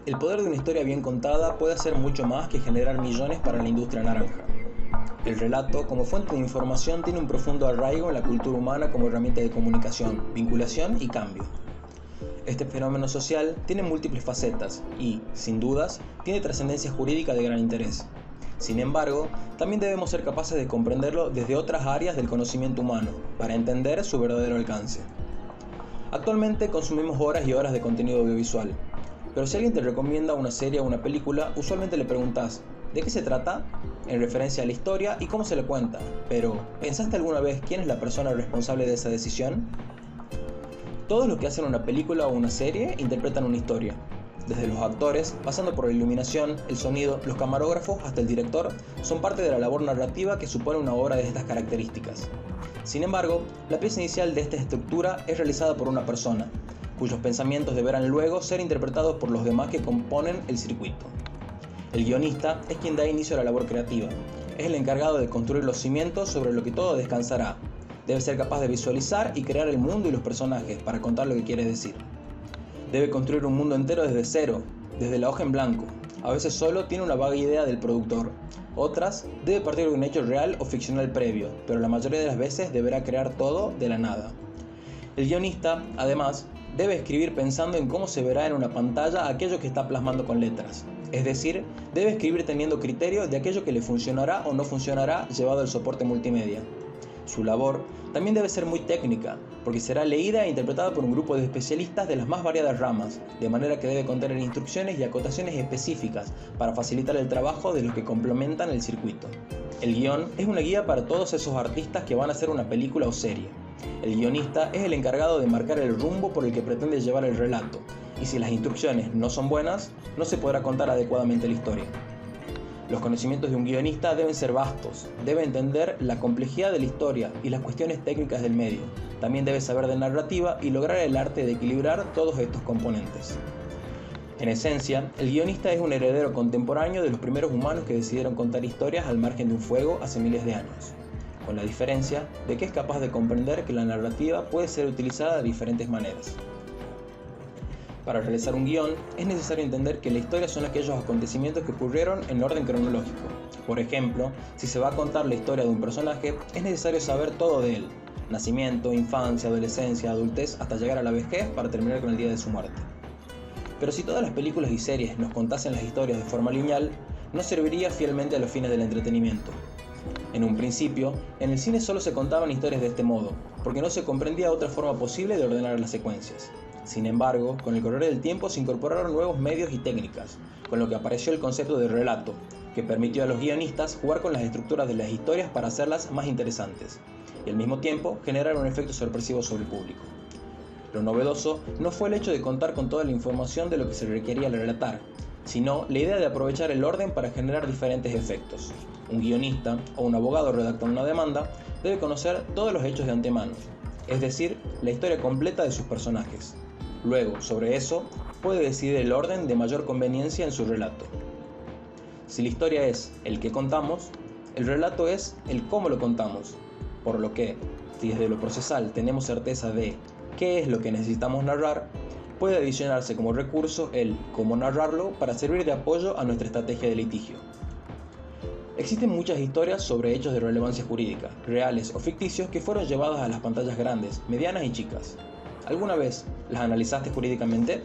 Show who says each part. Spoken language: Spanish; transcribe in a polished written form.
Speaker 1: El poder de una historia bien contada puede hacer mucho más que generar millones para la industria naranja. El relato, como fuente de información, tiene un profundo arraigo en la cultura humana como herramienta de comunicación, vinculación y cambio. Este fenómeno social tiene múltiples facetas y, sin dudas, tiene trascendencia jurídica de gran interés. Sin embargo, también debemos ser capaces de comprenderlo desde otras áreas del conocimiento humano, para entender su verdadero alcance. Actualmente consumimos horas y horas de contenido audiovisual, pero si alguien te recomienda una serie o una película, usualmente le preguntas ¿de qué se trata? En referencia a la historia y cómo se le cuenta, pero ¿pensaste alguna vez quién es la persona responsable de esa decisión? Todos los que hacen una película o una serie interpretan una historia. Desde los actores, pasando por la iluminación, el sonido, los camarógrafos hasta el director, son parte de la labor narrativa que supone una obra de estas características. Sin embargo, la pieza inicial de esta estructura es realizada por una persona, cuyos pensamientos deberán luego ser interpretados por los demás que componen el circuito. El guionista es quien da inicio a la labor creativa. Es el encargado de construir los cimientos sobre lo que todo descansará. Debe ser capaz de visualizar y crear el mundo y los personajes para contar lo que quiere decir. Debe construir un mundo entero desde cero, desde la hoja en blanco. A veces solo tiene una vaga idea del productor. Otras, debe partir de un hecho real o ficcional previo, pero la mayoría de las veces deberá crear todo de la nada. El guionista, además, debe escribir pensando en cómo se verá en una pantalla aquello que está plasmando con letras. Es decir, debe escribir teniendo criterio de aquello que le funcionará o no funcionará llevado al soporte multimedia. Su labor también debe ser muy técnica, porque será leída e interpretada por un grupo de especialistas de las más variadas ramas, de manera que debe contener instrucciones y acotaciones específicas para facilitar el trabajo de los que complementan el circuito. El guión es una guía para todos esos artistas que van a hacer una película o serie. El guionista es el encargado de marcar el rumbo por el que pretende llevar el relato, y si las instrucciones no son buenas, no se podrá contar adecuadamente la historia. Los conocimientos de un guionista deben ser vastos, debe entender la complejidad de la historia y las cuestiones técnicas del medio. También debe saber de narrativa y lograr el arte de equilibrar todos estos componentes. En esencia, el guionista es un heredero contemporáneo de los primeros humanos que decidieron contar historias al margen de un fuego hace miles de años, con la diferencia de que es capaz de comprender que la narrativa puede ser utilizada de diferentes maneras. Para realizar un guión, es necesario entender que la historia son aquellos acontecimientos que ocurrieron en orden cronológico. Por ejemplo, si se va a contar la historia de un personaje, es necesario saber todo de él: nacimiento, infancia, adolescencia, adultez, hasta llegar a la vejez para terminar con el día de su muerte. Pero si todas las películas y series nos contasen las historias de forma lineal, no serviría fielmente a los fines del entretenimiento. En un principio, en el cine solo se contaban historias de este modo, porque no se comprendía otra forma posible de ordenar las secuencias. Sin embargo, con el correr del tiempo se incorporaron nuevos medios y técnicas, con lo que apareció el concepto de relato, que permitió a los guionistas jugar con las estructuras de las historias para hacerlas más interesantes, y al mismo tiempo generar un efecto sorpresivo sobre el público. Lo novedoso no fue el hecho de contar con toda la información de lo que se requería al relatar, sino la idea de aprovechar el orden para generar diferentes efectos. Un guionista o un abogado redactando una demanda debe conocer todos los hechos de antemano, es decir, la historia completa de sus personajes. Luego, sobre eso, puede decidir el orden de mayor conveniencia en su relato. Si la historia es el que contamos, el relato es el cómo lo contamos, por lo que, si desde lo procesal tenemos certeza de qué es lo que necesitamos narrar, puede adicionarse como recurso el cómo narrarlo para servir de apoyo a nuestra estrategia de litigio. Existen muchas historias sobre hechos de relevancia jurídica, reales o ficticios, que fueron llevadas a las pantallas grandes, medianas y chicas. ¿Alguna vez las analizaste jurídicamente?